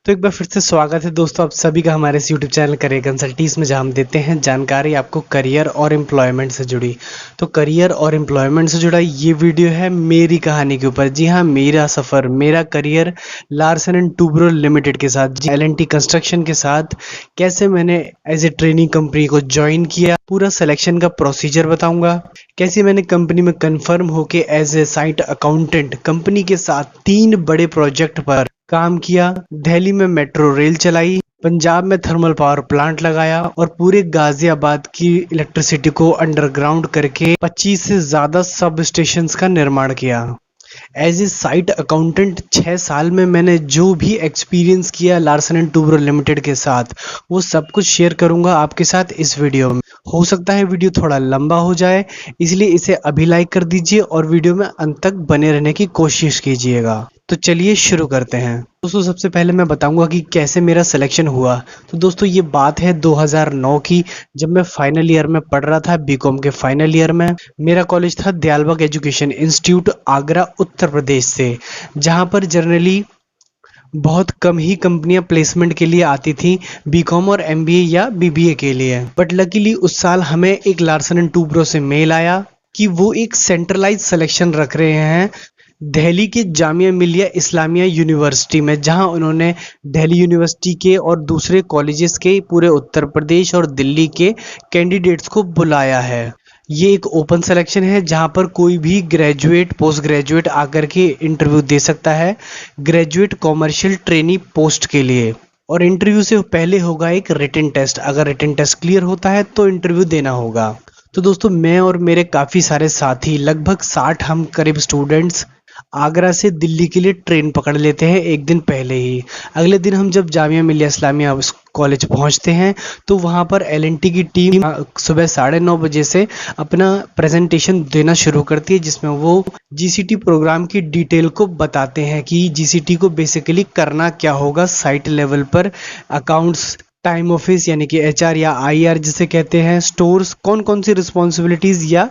तो एक बार फिर से स्वागत है दोस्तों आप सभी का हमारे इस यूट्यूब चैनल करियर कंसल्टीज में, जहां हम देते हैं जानकारी आपको करियर और एम्प्लॉयमेंट से जुड़ी। तो करियर और एम्प्लॉयमेंट से जुड़ा ये वीडियो है मेरी कहानी के ऊपर। जी हाँ, मेरा सफ़र, मेरा career Larsen and Toubro limited के साथ, जी L&T कंस्ट्रक्शन के साथ, कैसे मैंने एज ए ट्रेनिंग कंपनी को ज्वाइन किया, पूरा सिलेक्शन का प्रोसीजर बताऊंगा। कैसे मैंने कंपनी में कंफर्म होके as a site accountant company के साथ 3 बड़े प्रोजेक्ट पर काम किया। दिल्ली में मेट्रो रेल चलाई, पंजाब में थर्मल पावर प्लांट लगाया और पूरे गाजियाबाद की इलेक्ट्रिसिटी को अंडरग्राउंड करके 25 से ज्यादा सब स्टेशंस का निर्माण किया। एज ए साइट अकाउंटेंट 6 साल में मैंने जो भी एक्सपीरियंस किया लार्सन एंड टूब्रो लिमिटेड के साथ, वो सब कुछ शेयर करूंगा आपके साथ इस वीडियो में। हो सकता है वीडियो थोड़ा लंबा हो जाए, इसलिए इसे अभी लाइक कर दीजिए और वीडियो में अंत तक बने रहने की कोशिश कीजिएगा। तो चलिए शुरू करते हैं। दोस्तों सबसे पहले मैं बताऊंगा कि कैसे मेरा सिलेक्शन हुआ। तो दोस्तों ये बात है 2009 की, जब मैं फाइनल ईयर में पढ़ रहा था, बीकॉम के फाइनल ईयर में। मेरा कॉलेज था दयालबाग एजुकेशन इंस्टीट्यूट, आगरा, उत्तर प्रदेश से, जहां पर जनरली बहुत कम ही कंपनियां प्लेसमेंट के लिए आती थी, बीकॉम और एमबीए या बीबीए के लिए। बट लकीली उस साल हमें एक लार्सन एंड टूब्रो से मेल आया कि वो एक सेंट्रलाइज सिलेक्शन रख रहे हैं दिल्ली के जामिया मिलिया इस्लामिया यूनिवर्सिटी में, जहां उन्होंने दिल्ली यूनिवर्सिटी के और दूसरे कॉलेजेस के पूरे उत्तर प्रदेश और दिल्ली के कैंडिडेट्स को बुलाया है। ये एक ओपन सिलेक्शन है जहां पर कोई भी ग्रेजुएट, पोस्ट ग्रेजुएट आकर के इंटरव्यू दे सकता है, ग्रेजुएट कॉमर्शियल ट्रेनी पोस्ट के लिए। और इंटरव्यू से पहले होगा एक रिटन टेस्ट। अगर रिटन टेस्ट क्लियर होता है तो इंटरव्यू देना होगा। तो दोस्तों मैं और मेरे काफ़ी सारे साथी, लगभग 60 हम करीब स्टूडेंट्स, आगरा से दिल्ली के लिए ट्रेन पकड़ लेते हैं एक दिन पहले ही। अगले दिन हम जब जामिया मिलिया इस्लामिया कॉलेज पहुंचते हैं तो वहां पर L&T की टीम सुबह 9:30 बजे से अपना प्रेजेंटेशन देना शुरू करती है, जिसमें वो जीसीटी प्रोग्राम की डिटेल को बताते हैं कि जीसीटी को बेसिकली करना क्या होगा साइट लेवल पर। अकाउंट्स, टाइम ऑफिस यानी कि HR या IR जिसे कहते हैं, स्टोर्स, कौन कौन सी रिस्पॉन्सिबिलिटीज या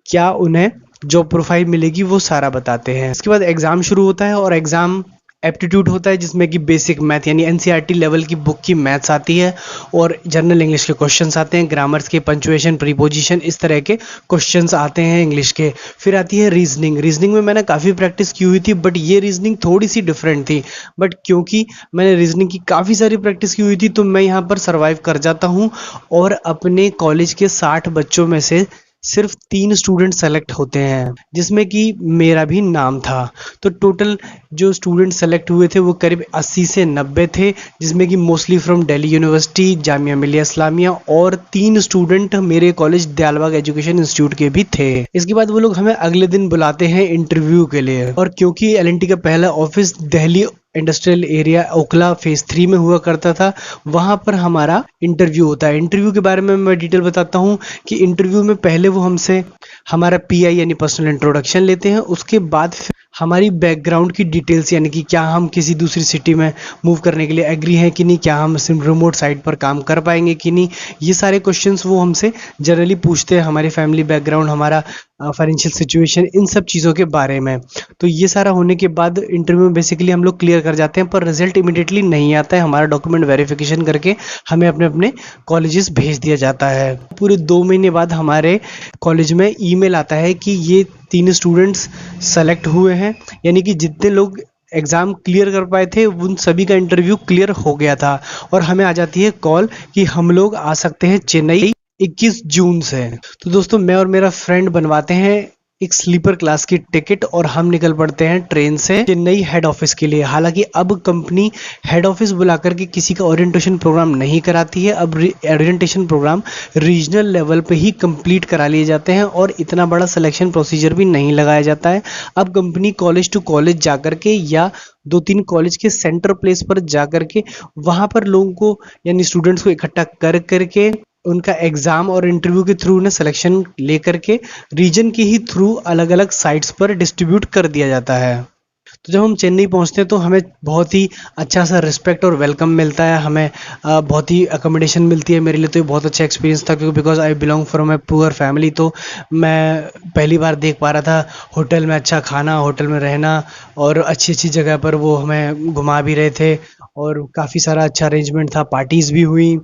क्या उन्हें जॉब प्रोफाइल मिलेगी, वो सारा बताते हैं। इसके बाद एग्जाम शुरू होता है और एग्जाम एप्टीट्यूड होता है, जिसमें कि बेसिक मैथ यानी NCERT लेवल की बुक की मैथ्स आती है और जनरल इंग्लिश के क्वेश्चंस आते हैं, ग्रामर्स के, पंचुएशन, प्रीपोजिशन, इस तरह के क्वेश्चंस आते हैं इंग्लिश के। फिर आती है रीजनिंग। रीजनिंग में मैंने काफ़ी प्रैक्टिस की हुई थी, बट ये रीजनिंग थोड़ी सी डिफरेंट थी। बट क्योंकि मैंने रीजनिंग की काफ़ी सारी प्रैक्टिस की हुई थी तो मैं यहाँ पर सर्वाइव कर जाता हूँ और अपने कॉलेज के 60 बच्चों में से सिर्फ 3 स्टूडेंट सेलेक्ट होते हैं, जिसमें कि मेरा भी नाम था। तो टोटल जो स्टूडेंट सेलेक्ट हुए थे वो करीब 80 से 90 थे, जिसमें कि mostly from Delhi university, Jamia Millia Islamia, और 3 स्टूडेंट मेरे कॉलेज दयालबाग एजुकेशन इंस्टीट्यूट के भी थे। इसके बाद वो लोग हमें अगले दिन बुलाते हैं इंटरव्यू के लिए। और क्योंकि L&T का पहला office Delhi industrial area Okhla phase 3 में हुआ करता था, वहां पर हमारा इंटरव्यू होता है। इंटरव्यू के बारे में मैं डिटेल बताता हूं कि इंटरव्यू में पहले वो हमसे हमारा PI यानी पर्सनल इंट्रोडक्शन लेते हैं। उसके बाद फिर हमारी बैकग्राउंड की डिटेल्स, यानी कि क्या हम किसी दूसरी सिटी में मूव करने के लिए एग्री हैं कि नहीं, क्या हम रिमोट साइट पर काम कर पाएंगे कि नहीं, ये सारे क्वेश्चंस वो हमसे जनरली पूछते हैं। हमारी फैमिली बैकग्राउंड, हमारा फाइनेंशियल सिचुएशन, इन सब चीज़ों के बारे में। तो ये सारा होने के बाद इंटरव्यू में बेसिकली हम लोग क्लियर कर जाते हैं, पर रिजल्ट इमीडिएटली नहीं आता है। हमारा डॉक्यूमेंट वेरिफिकेशन करके हमें अपने अपने कॉलेजेस भेज दिया जाता है। पूरे 2 महीने बाद हमारे कॉलेज में ईमेल आता है कि ये 3 स्टूडेंट्स सेलेक्ट हुए हैं, यानी कि जितने लोग एग्ज़ाम क्लियर कर पाए थे उन सभी का इंटरव्यू क्लियर हो गया था। और हमें आ जाती है कॉल कि हम लोग आ सकते हैं चेन्नई 21 जून से। तो दोस्तों मैं और मेरा फ्रेंड बनवाते हैं एक स्लीपर क्लास की टिकट और हम निकल पड़ते हैं ट्रेन से चेन्नई हेड ऑफिस के लिए। हालांकि अब कंपनी हेड ऑफिस बुलाकर के किसी का ओरिएंटेशन प्रोग्राम नहीं कराती है। अब ओरिएंटेशन प्रोग्राम रीजनल लेवल पे ही कंप्लीट करा लिए जाते हैं और इतना बड़ा सिलेक्शन प्रोसीजर भी नहीं लगाया जाता है। अब कंपनी कॉलेज टू कॉलेज जाकर के या 2-3 कॉलेज के सेंटर प्लेस पर जाकर के वहां पर लोगों को यानी स्टूडेंट्स को इकट्ठा कर करके उनका एग्जाम और इंटरव्यू के थ्रू उन्हें सिलेक्शन लेकर के रीजन के ही थ्रू अलग अलग साइट्स पर डिस्ट्रीब्यूट कर दिया जाता है। तो जब हम चेन्नई पहुंचते हैं तो हमें बहुत ही अच्छा सा रिस्पेक्ट और वेलकम मिलता है। हमें बहुत ही अकोमोडेशन मिलती है। मेरे लिए तो ये बहुत अच्छा एक्सपीरियंस था, क्योंकि because I belong from a poor family. तो मैं पहली बार देख पा रहा था होटल में अच्छा खाना, होटल में रहना, और अच्छी अच्छी जगह पर वो हमें घुमा भी रहे थे। और काफ़ी सारा अच्छा अरेंजमेंट था, पार्टीज़ भी हुई,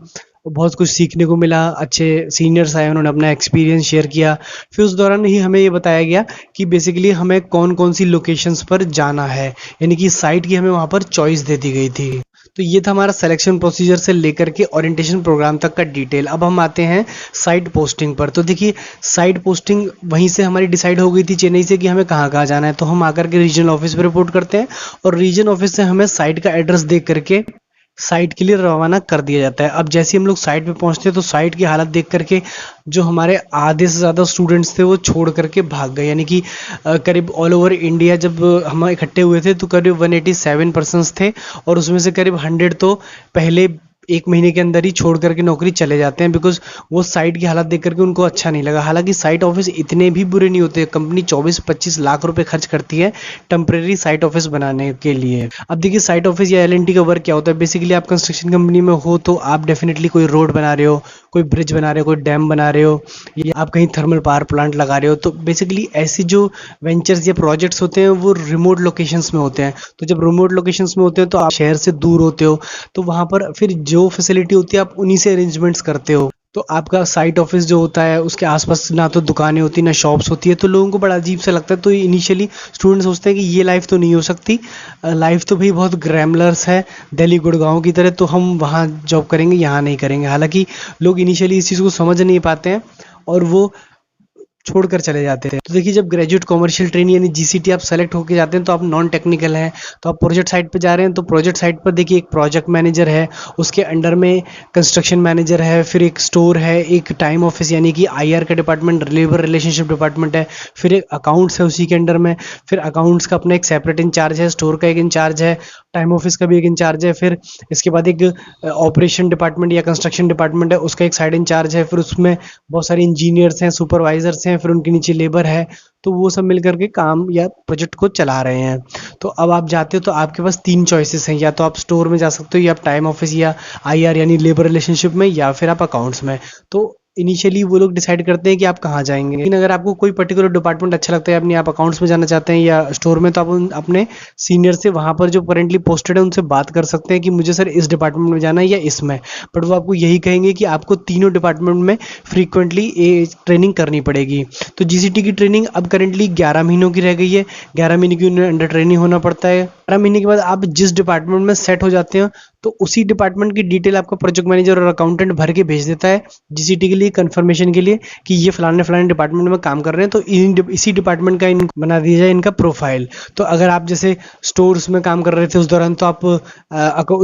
बहुत कुछ सीखने को मिला, अच्छे सीनियर्स आए, उन्होंने अपना एक्सपीरियंस शेयर किया। फिर उस दौरान ही हमें ये बताया गया कि बेसिकली हमें कौन-कौन सी लोकेशंस पर जाना है, यानी कि साइट की हमें वहाँ पर चॉइस दे दी गई थी। तो ये था हमारा सिलेक्शन प्रोसीजर से लेकर के ओरिएंटेशन प्रोग्राम तक का डिटेल। अब हम आते हैं साइट पोस्टिंग पर। तो देखिए, साइट पोस्टिंग वहीं से हमारी डिसाइड हो गई थी चेन्नई से कि हमें कहाँ-कहाँ जाना है। तो हम आकर के रीजनल ऑफिस पे रिपोर्ट करते हैं और रीजन ऑफिस से हमें साइट का एड्रेस दे करके साइट के लिए रवाना कर दिया जाता है। अब जैसे ही हम लोग साइट पे पहुंचते हैं तो साइट की हालत देख करके जो हमारे आधे से ज़्यादा स्टूडेंट्स थे वो छोड़ करके भाग गए, यानी कि करीब ऑल ओवर इंडिया जब हम इकट्ठे हुए थे तो करीब 187 पर्सन्स थे और उसमें से करीब 100 तो पहले 1 महीने के अंदर ही छोड़ करके नौकरी चले जाते हैं, बिकॉज़ वो साइट की हालत देख करके उनको अच्छा नहीं लगा। हालाँकि साइट ऑफिस इतने भी बुरे नहीं होते, कंपनी 24-25 लाख रुपए खर्च करती है टेम्परेरी साइट ऑफिस बनाने के लिए। अब देखिए, साइट ऑफिस या एल&टी का वर्क क्या होता है। बेसिकली आप कंस्ट्रक्शन कंपनी में हो तो आप डेफिनेटली कोई रोड बना रहे हो, कोई ब्रिज बना रहे हो, कोई डैम बना रहे हो, या आप कहीं थर्मल पावर प्लांट लगा रहे हो। तो बेसिकली ऐसी जो वेंचर्स या प्रोजेक्ट्स होते हैं वो रिमोट लोकेशंस में होते हैं। तो जब रिमोट लोकेशंस में होते हैं तो आप शहर से दूर होते हो, तो वहाँ पर फिर जो फैसिलिटी होती है आप उन्हीं से अरेंजमेंट्स करते हो। तो आपका साइट ऑफिस जो होता है उसके आसपास ना तो दुकानें होती ना शॉप्स होती है, तो लोगों को बड़ा अजीब सा लगता है। तो इनिशियली स्टूडेंट सोचते हैं कि ये लाइफ तो नहीं हो सकती, लाइफ तो भाई बहुत ग्लैमरस है दिल्ली गुड़गांव की तरह, तो हम वहाँ जॉब करेंगे, यहाँ नहीं करेंगे। हालांकि लोग इनिशियली इस चीज़ को समझ नहीं पाते हैं और वो छोड़कर चले जाते हैं। तो देखिए, जब ग्रेजुएट कमर्शियल ट्रेनी यानी जीसीटी आप सेलेक्ट होकर जाते हैं तो आप नॉन टेक्निकल हैं, तो आप प्रोजेक्ट साइट पे जा रहे हैं। तो प्रोजेक्ट साइट पर देखिए, एक प्रोजेक्ट मैनेजर है, उसके अंडर में कंस्ट्रक्शन मैनेजर है, फिर एक स्टोर है, एक टाइम ऑफिस यानी कि आईआर का डिपार्टमेंट, लेबर रिलेशनशिप डिपार्टमेंट है, फिर एक अकाउंट्स है उसी के अंडर में, फिर अकाउंट्स का अपना एक सेपरेट इंचार्ज है, स्टोर का एक इंचार्ज है, टाइम ऑफिस का भी एक इंचार्ज है, फिर इसके बाद एक ऑपरेशन डिपार्टमेंट या कंस्ट्रक्शन डिपार्टमेंट है, उसका एक साइड इंचार्ज है, फिर उसमें बहुत सारे इंजीनियर्स हैं, सुपरवाइजर्स हैं, फिर उनके नीचे लेबर है। तो वो सब मिल करके काम या प्रोजेक्ट को चला रहे हैं। तो अब आप जाते हो तो आपके पास 3 चॉइसेस हैं, या तो आप स्टोर में जा सकते हो, या आप टाइम ऑफिस या आईआर यानी लेबर रिलेशनशिप में, या फिर आप अकाउंट्स में। तो इनिशियली वो लोग डिसाइड करते हैं कि आप कहाँ जाएंगे। लेकिन अगर आपको कोई पर्टिकुलर डिपार्टमेंट अच्छा लगता है, अपनी आप अकाउंट्स में जाना चाहते हैं या स्टोर में, तो आप अपने सीनियर से वहाँ पर जो करेंटली पोस्टेड है उनसे बात कर सकते हैं कि मुझे सर इस डिपार्टमेंट में जाना है या इसमें। बट वो आपको यही कहेंगे कि आपको तीनों डिपार्टमेंट में फ्रीक्वेंटली ट्रेनिंग करनी पड़ेगी। तो जीसीटी की ट्रेनिंग अब करेंटली 11 महीनों की रह गई है। 11 महीने की उन्हें अंडर ट्रेनिंग होना पड़ता है। 11 महीने के बाद आप जिस डिपार्टमेंट में सेट हो जाते हैं तो उसी डिपार्टमेंट की डिटेल आपका प्रोजेक्ट मैनेजर और अकाउंटेंट भर के भेज देता है जीसीटी के लिए, कंफर्मेशन के लिए, कि ये फलाने फलाने डिपार्टमेंट में काम कर रहे हैं, तो इसी डिपार्टमेंट का बना दिया जाए इनका प्रोफाइल। तो अगर आप जैसे स्टोर्स में काम कर रहे थे उस दौरान तो आप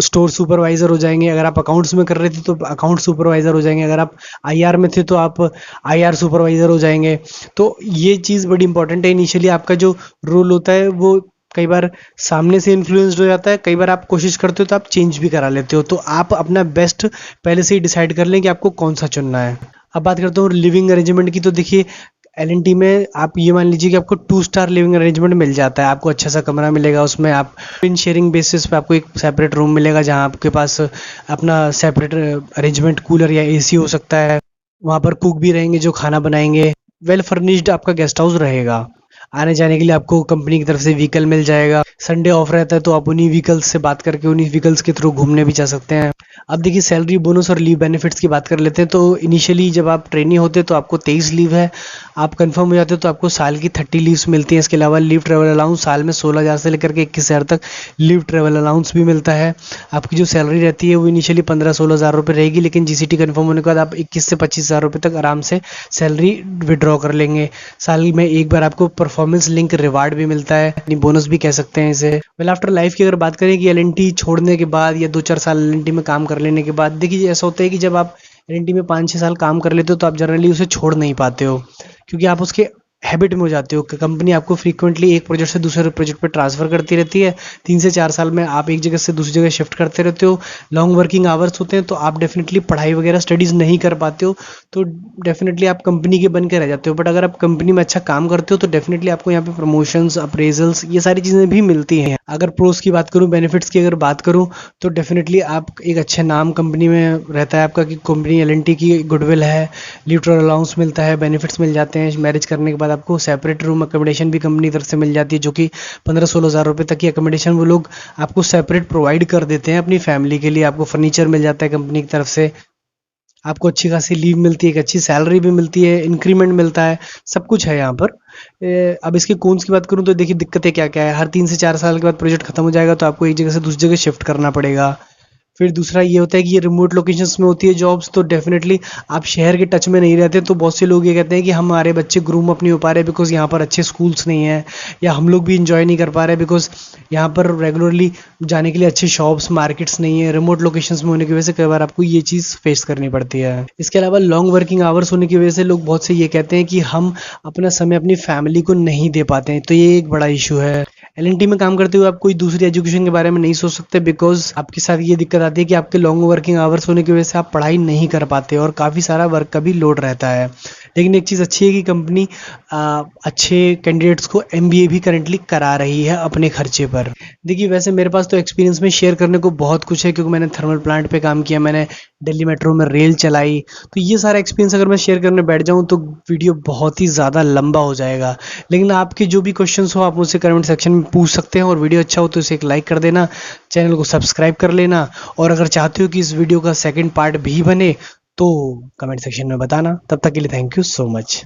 स्टोर सुपरवाइजर हो जाएंगे, अगर आप अकाउंट्स में कर रहे थे तो अकाउंट सुपरवाइजर हो जाएंगे, अगर आप आईआर में थे तो आप आईआर सुपरवाइजर हो जाएंगे। तो ये चीज़ बड़ी इंपॉर्टेंट है। इनिशियली आपका जो रोल होता है वो कई बार सामने से इन्फ्लुएंस्ड हो जाता है, कई बार आप कोशिश करते हो तो आप चेंज भी करा लेते हो। तो आप अपना बेस्ट पहले से ही डिसाइड कर लें कि आपको कौन सा चुनना है। अब बात करता हूँ लिविंग अरेंजमेंट की। तो देखिए, एल&टी में आप ये मान लीजिए कि आपको 2 स्टार लिविंग अरेंजमेंट मिल जाता है। आपको अच्छा सा कमरा मिलेगा, उसमें आप इन शेयरिंग बेसिस पे आपको एक सेपरेट रूम मिलेगा जहाँ आपके पास अपना सेपरेट अरेंजमेंट कूलर या एसी हो सकता है। वहाँ पर कुक भी रहेंगे जो खाना बनाएंगे। वेल फर्निश्ड आपका गेस्ट हाउस रहेगा। आने जाने के लिए आपको कंपनी की तरफ से व्हीकल मिल जाएगा। संडे ऑफ रहता है तो आप उन्हीं व्हीकल्स से बात करके उन्हीं व्हीकल्स के थ्रू घूमने भी जा सकते हैं। अब देखिए, सैलरी बोनस और लीव बेनिफिट्स की बात कर लेते हैं। तो इनिशियली जब आप ट्रेनी होते हैं तो आपको 23 लीव है। आप कंफर्म हो जाते हो तो आपको साल की 30 लीव्स मिलती हैं। इसके अलावा लीव ट्रेवल अलाउंस साल में 16,000 से लेकर के 21,000 तक लीव ट्रेवल अलाउंस भी मिलता है। आपकी जो सैलरी रहती है वो इनिशियली 15-16 हज़ार रुपये रहेगी, लेकिन जीसीटी कंफर्म होने के बाद आप 21 से 25 हज़ार रुपये तक आराम से सैलरी विड्रॉ कर लेंगे। साल में एक बार आपको परफॉर्मेंस लिंक रिवार्ड भी मिलता है, बोनस भी कह सकते हैं इसे। वेल आफ्टर लाइफ की अगर बात करें कि एल&टी छोड़ने के बाद या 2-4 साल एल&टी में काम कर लेने के बाद, देखिए ऐसा होता है कि जब आप एल&टी में 5-6 साल काम कर लेते हो तो आप जनरली उसे छोड़ नहीं पाते हो, क्योंकि आप उसके हैबिट में हो जाते हो कि कंपनी आपको फ्रीक्वेंटली एक प्रोजेक्ट से दूसरे प्रोजेक्ट पे ट्रांसफ़र करती रहती है। 3 से 4 साल में आप एक जगह से दूसरी जगह शिफ्ट करते रहते हो। लॉन्ग वर्किंग आवर्स होते हैं तो आप डेफिनेटली पढ़ाई वगैरह स्टडीज़ नहीं कर पाते हो, तो डेफिनेटली आप कंपनी के बन के रह जाते हो। बट अगर आप कंपनी में अच्छा काम करते हो तो डेफिनेटली आपको यहाँ पे प्रमोशंस, अप्रेजल्स, ये सारी चीज़ें भी मिलती हैं। अगर प्रोस की बात करूँ, बेनिफिट्स की अगर बात करूँ, तो डेफिनेटली आप एक अच्छे नाम कंपनी में रहता है आपका कि कंपनी एल&टी की गुडविल है। लीव ट्रेवल अलाउंस मिलता है, बेनिफिट्स मिल जाते हैं। मैरिज करने के बाद बाद आपको सेपरेट रूम अकोमोडेशन भी कंपनी की तरफ से मिल जाती है, जो कि 15-16 हज़ार रुपये तक की अकोमोडेशन वो लोग आपको सेपरेट प्रोवाइड कर देते हैं अपनी फैमिली के लिए। आपको फर्नीचर मिल जाता है कंपनी की तरफ से, आपको अच्छी खासी लीव मिलती है, एक अच्छी सैलरी भी मिलती है, इंक्रीमेंट मिलता है, सब कुछ है यहाँ पर। अब इसके कॉन्स की बात करूँ तो देखिए दिक्कतें क्या-क्या है। हर 3 से 4 साल के बाद प्रोजेक्ट खत्म हो जाएगा तो आपको एक जगह से दूसरी जगह शिफ्ट करना पड़ेगा। फिर दूसरा ये होता है कि ये रिमोट लोकेशंस में होती है जॉब्स, तो डेफिनेटली आप शहर के टच में नहीं रहते, तो बहुत से लोग ये कहते हैं कि हमारे बच्चे ग्रूम अप नहीं हो पा रहे बिकॉज़ यहाँ पर अच्छे स्कूल्स नहीं हैं, या हम लोग भी इंजॉय नहीं कर पा रहे बिकॉज़ यहाँ पर रेगुलरली जाने के लिए अच्छे शॉप्स मार्केट्स नहीं है। रिमोट लोकेशंस में होने की वजह से कई बार आपको ये चीज़ फेस करनी पड़ती है। इसके अलावा लॉन्ग वर्किंग आवर्स होने की वजह से लोग बहुत से ये कहते हैं कि हम अपना समय अपनी फैमिली को नहीं दे पाते हैं, तो ये एक बड़ा इशू है। एल में काम करते हुए आप कोई दूसरी एजुकेशन के बारे में नहीं सोच सकते बिकॉज आपके साथ ये दिक्कत आती है कि आपके लॉन्ग वर्किंग आवर्स होने की वजह से आप पढ़ाई नहीं कर पाते और काफ़ी सारा वर्क का भी लोड रहता है। लेकिन एक चीज़ अच्छी है कि कंपनी अच्छे कैंडिडेट्स को MBA भी करेंटली करा रही है अपने खर्चे पर। देखिए वैसे मेरे पास तो एक्सपीरियंस में शेयर करने को बहुत कुछ है, क्योंकि मैंने थर्मल प्लांट पे काम किया, मैंने दिल्ली मेट्रो में रेल चलाई, तो ये सारा एक्सपीरियंस अगर मैं शेयर करने बैठ जाऊँ तो वीडियो बहुत ही ज़्यादा लंबा हो जाएगा। लेकिन आपके जो भी क्वेश्चंस हो आप मुझसे कमेंट सेक्शन में पूछ सकते हैं, और वीडियो अच्छा हो तो इसे एक लाइक कर देना, चैनल को सब्सक्राइब कर लेना, और अगर चाहते हो कि इस वीडियो का सेकंड पार्ट भी बने तो कमेंट सेक्शन में बताना। तब तक के लिए थैंक यू सो मच।